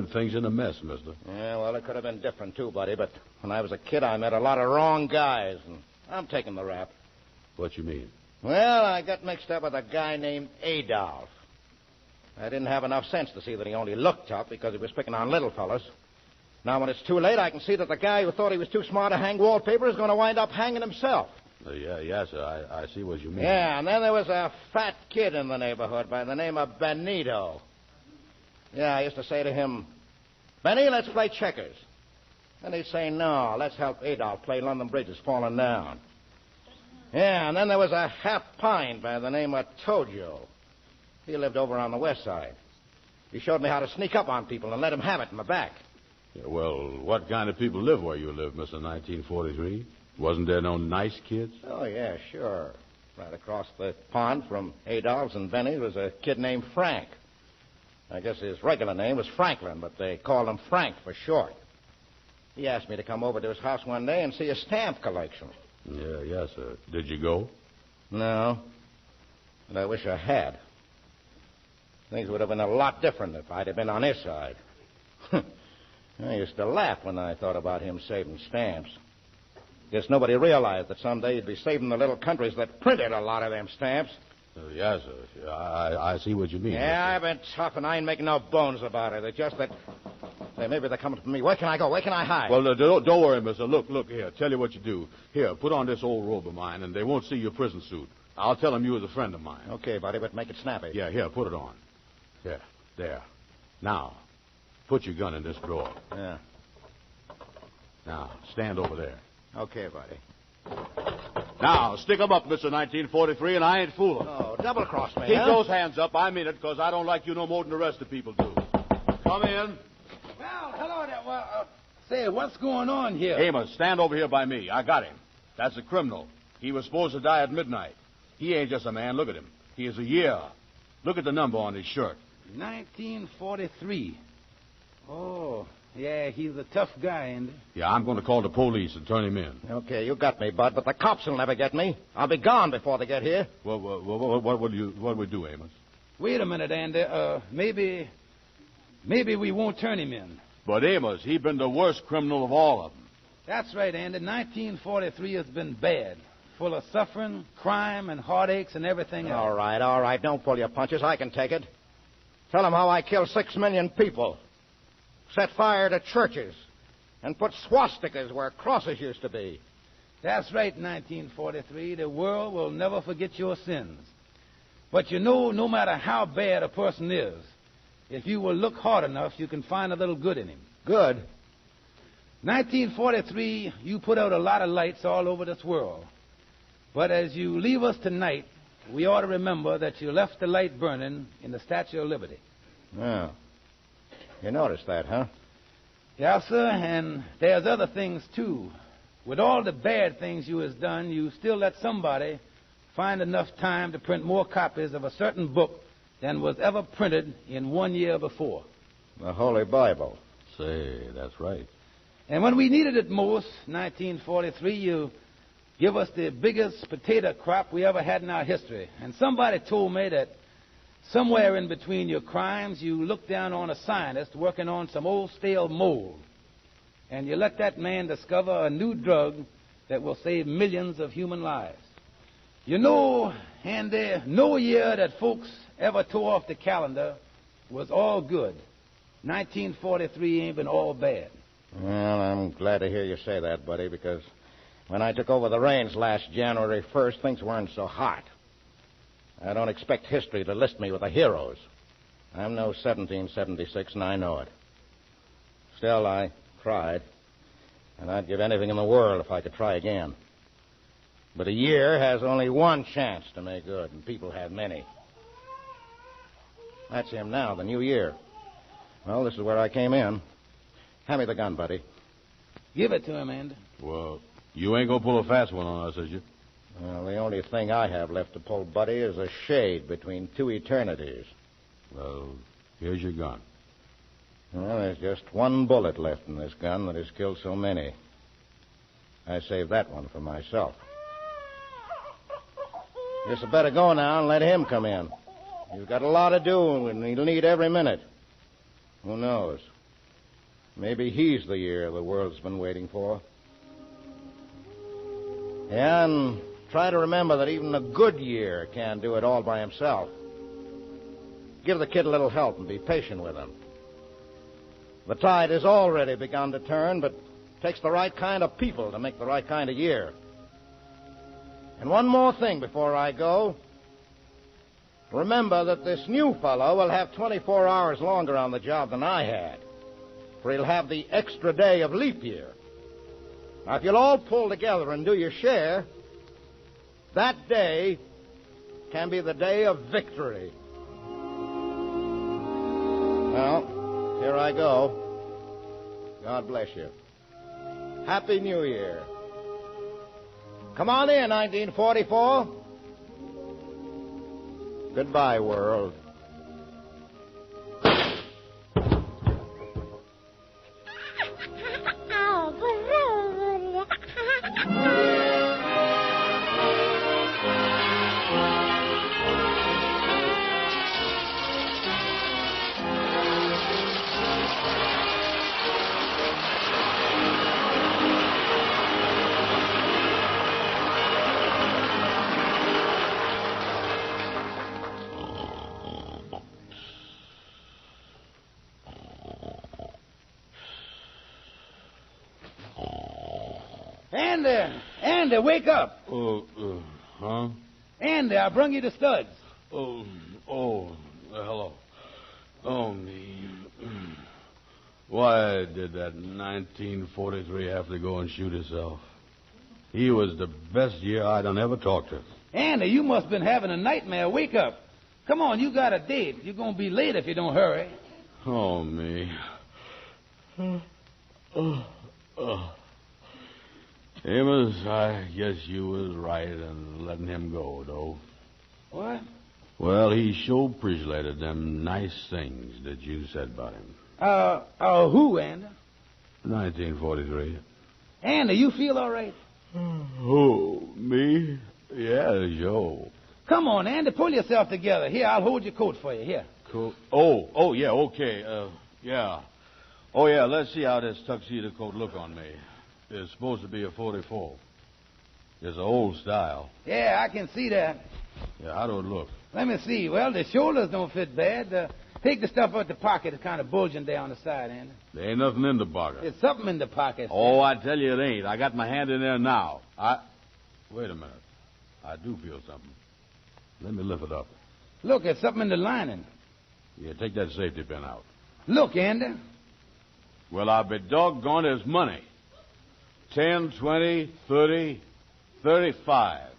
everything's in a mess, mister. Yeah, well, it could have been different, too, buddy, but when I was a kid, I met a lot of wrong guys, and I'm taking the rap. What you mean? Well, I got mixed up with a guy named Adolf. I didn't have enough sense to see that he only looked tough because he was picking on little fellas. Now, when it's too late, I can see that the guy who thought he was too smart to hang wallpaper is going to wind up hanging himself. Yes, sir. I see what you mean. Yeah, and then there was a fat kid in the neighborhood by the name of Benito. Yeah, I used to say to him, Benny, let's play checkers. And he'd say, no, let's help Adolf play London Bridge is falling down. Yeah, and then there was a half pine by the name of Tojo. He lived over on the west side. He showed me how to sneak up on people and let them have it in the back. Yeah, well, what kind of people live where you live, Mr. 1943? Wasn't there no nice kids? Oh, yeah, sure. Right across the pond from Adolph's and Benny was a kid named Frank. I guess his regular name was Franklin, but they called him Frank for short. He asked me to come over to his house one day and see his stamp collection. Yes, sir. Did you go? No, but I wish I had. Things would have been a lot different if I'd have been on his side. I used to laugh when I thought about him saving stamps. Guess nobody realized that someday he'd be saving the little countries that printed a lot of them stamps. Yes, sir. I see what you mean. Yeah, I've been tough, and I ain't making no bones about it. It's just that... Hey, maybe they're coming for me. Where can I go? Where can I hide? Well, don't worry, mister. Look here. Tell you what you do. Here, put on this old robe of mine, and they won't see your prison suit. I'll tell them you was a friend of mine. Okay, buddy, but make it snappy. Yeah, here, put it on. Here, there. Now, put your gun in this drawer. Yeah. Now, stand over there. Okay, buddy. Now, stick 'em up, Mr. 1943, and I ain't fooling. Oh, double-cross me, Keep huh? those hands up. I mean it, because I don't like you no more than the rest of people do. Come in. Well, hello there. Well, say, what's going on here? Amos, stand over here by me. I got him. That's a criminal. He was supposed to die at midnight. He ain't just a man. Look at him. He is a year. Look at the number on his shirt. 1943. Oh, yeah, he's a tough guy, Andy. Yeah, I'm going to call the police and turn him in. Okay, you got me, Bud, but the cops will never get me. I'll be gone before they get here. Well, what would we do, Amos? Wait a minute, Andy. Maybe we won't turn him in. But, Amos, he's been the worst criminal of all of them. That's right, Andy. 1943 has been bad. Full of suffering, crime, and heartaches and everything else. All right. Don't pull your punches. I can take it. Tell them how I killed 6 million people, set fire to churches, and put swastikas where crosses used to be. That's right, 1943. The world will never forget your sins. But you know, no matter how bad a person is, if you will look hard enough, you can find a little good in him. Good? 1943, you put out a lot of lights all over this world. But as you leave us tonight, we ought to remember that you left the light burning in the Statue of Liberty. Yeah. You noticed that, huh? Yeah, sir, and there's other things, too. With all the bad things you has done, you still let somebody find enough time to print more copies of a certain book than was ever printed in 1 year before. The Holy Bible. Say, that's right. And when we needed it most, 1943, you give us the biggest potato crop we ever had in our history. And somebody told me that somewhere in between your crimes, you looked down on a scientist working on some old stale mold. And you let that man discover a new drug that will save millions of human lives. You know, Andy, no year that folks ever tore off the calendar was all good. 1943 ain't been all bad. Well, I'm glad to hear you say that, buddy, because when I took over the reins last January 1st, things weren't so hot. I don't expect history to list me with the heroes. I'm no 1776, and I know it. Still, I tried, and I'd give anything in the world if I could try again. But a year has only one chance to make good, and people have many. That's him now, the new year. Well, this is where I came in. Hand me the gun, buddy. Give it to him, Andy. Well, you ain't going to pull a fast one on us, is you? Well, the only thing I have left to pull, buddy, is a shade between two eternities. Well, here's your gun. Well, there's just one bullet left in this gun that has killed so many. I saved that one for myself. Guess I better go now and let him come in. He's got a lot to do, and he'll need every minute. Who knows? Maybe he's the year the world's been waiting for. Yeah, and try to remember that even a good year can't do it all by himself. Give the kid a little help and be patient with him. The tide has already begun to turn, but it takes the right kind of people to make the right kind of year. And one more thing before I go. Remember that this new fellow will have 24 hours longer on the job than I had, for he'll have the extra day of leap year. Now, if you'll all pull together and do your share, that day can be the day of victory. Well, here I go. God bless you. Happy New Year. Come on in, 1944. Goodbye, world. Andy, wake up. Huh? Andy, I brung you the studs. Hello. Oh, me. Why did that 1943 have to go and shoot himself? He was the best year I done ever talked to. Andy, you must have been having a nightmare. Wake up. Come on, you got a date. You're going to be late if you don't hurry. Oh, me. Amos, I guess you was right in letting him go, though. What? Well, he sure appreciated them nice things that you said about him. Who, Andy? 1943. Andy, you feel all right? Oh, me? Yeah, sure. Come on, Andy, pull yourself together. Here, I'll hold your coat for you. Here. Cool. Yeah, okay. Yeah. Oh, yeah, let's see how this tuxedo coat look on me. It's supposed to be a 44. It's an old style. Yeah, I can see that. Yeah, how do it look? Let me see. Well, the shoulders don't fit bad. Take the stuff out the pocket. It's kind of bulging down the side, Andy. There ain't nothing in the pocket. There's something in the pocket. Oh, I tell you it ain't. I got my hand in there now. Wait a minute. I do feel something. Let me lift it up. Look, there's something in the lining. Yeah, take that safety pin out. Look, Andy. Well, I'll be doggone there's money. 10, 20, 30, 35.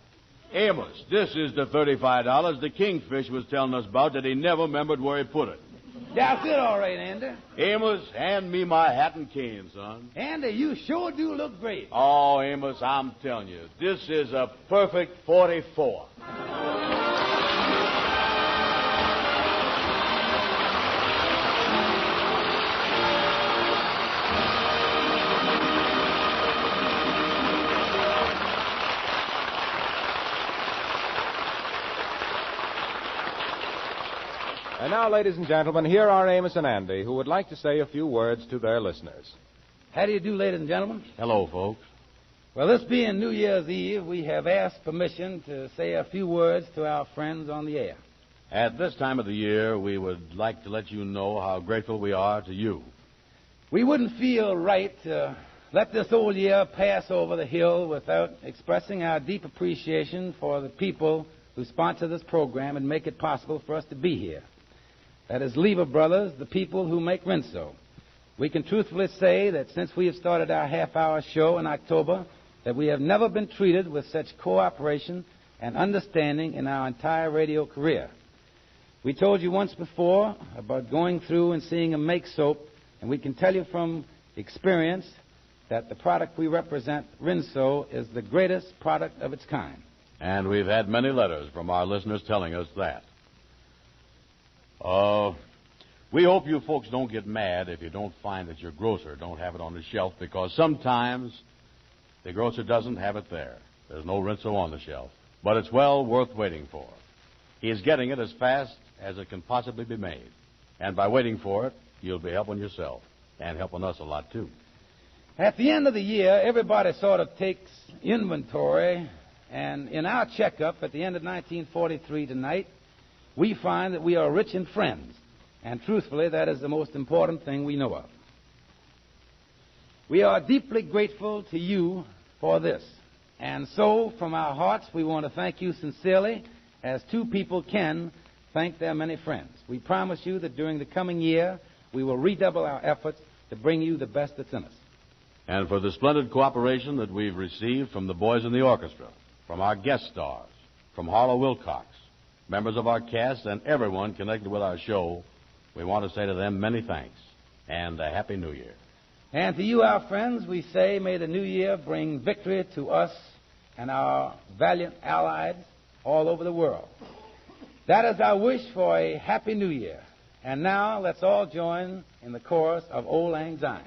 Amos, this is the $35 the Kingfish was telling us about that he never remembered where he put it. That's it, all right, Andy. Amos, hand me my hat and cane, son. Andy, you sure do look great. Oh, Amos, I'm telling you, this is a perfect 44. And now, ladies and gentlemen, here are Amos and Andy, who would like to say a few words to their listeners. How do you do, ladies and gentlemen? Hello, folks. Well, this being New Year's Eve, we have asked permission to say a few words to our friends on the air. At this time of the year, we would like to let you know how grateful we are to you. We wouldn't feel right to let this old year pass over the hill without expressing our deep appreciation for the people who sponsor this program and make it possible for us to be here. That is Lever Brothers, the people who make Rinso. We can truthfully say that since we have started our half-hour show in October, that we have never been treated with such cooperation and understanding in our entire radio career. We told you once before about going through and seeing a make soap, and we can tell you from experience that the product we represent, Rinso, is the greatest product of its kind. And we've had many letters from our listeners telling us that. We hope you folks don't get mad if you don't find that your grocer don't have it on the shelf, because sometimes the grocer doesn't have it there. There's no Rinso on the shelf. But it's well worth waiting for. He's getting it as fast as it can possibly be made. And by waiting for it, you'll be helping yourself. and helping us a lot, too. At the end of the year, everybody sort of takes inventory, and in our checkup at the end of 1943 tonight, we find that we are rich in friends, and truthfully, that is the most important thing we know of. We are deeply grateful to you for this, and so from our hearts, we want to thank you sincerely, as two people can thank their many friends. We promise you that during the coming year, we will redouble our efforts to bring you the best that's in us. And for the splendid cooperation that we've received from the boys in the orchestra, from our guest stars, from Harlow Wilcox, members of our cast, and everyone connected with our show, we want to say to them many thanks and a Happy New Year. And to you, our friends, we say, may the new year bring victory to us and our valiant allies all over the world. That is our wish for a Happy New Year. And now, let's all join in the chorus of Old Lang Syne.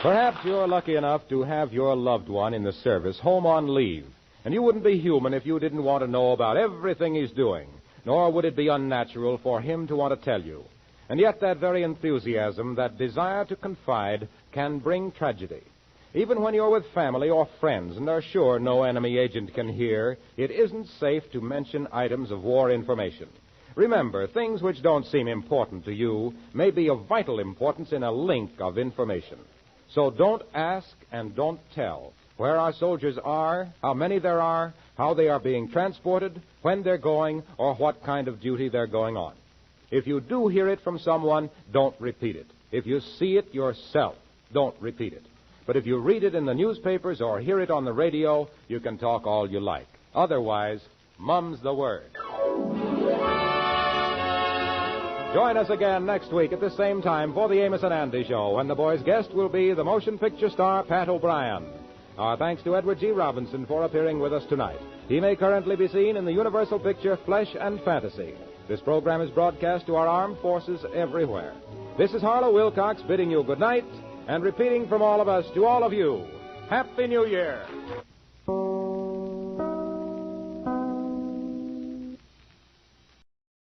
Perhaps you're lucky enough to have your loved one in the service home on leave, and you wouldn't be human if you didn't want to know about everything he's doing, nor would it be unnatural for him to want to tell you. And yet that very enthusiasm, that desire to confide, can bring tragedy. Even when you're with family or friends and are sure no enemy agent can hear, it isn't safe to mention items of war information. Remember, things which don't seem important to you may be of vital importance in a link of information. So don't ask and don't tell where our soldiers are, how many there are, how they are being transported, when they're going, or what kind of duty they're going on. If you do hear it from someone, don't repeat it. If you see it yourself, don't repeat it. But if you read it in the newspapers or hear it on the radio, you can talk all you like. Otherwise, mum's the word. Join us again next week at the same time for the Amos and Andy Show, and the boys' guest will be the motion picture star Pat O'Brien. Our thanks to Edward G. Robinson for appearing with us tonight. He may currently be seen in the Universal picture Flesh and Fantasy. This program is broadcast to our armed forces everywhere. This is Harlow Wilcox bidding you good night and repeating from all of us to all of you, Happy New Year!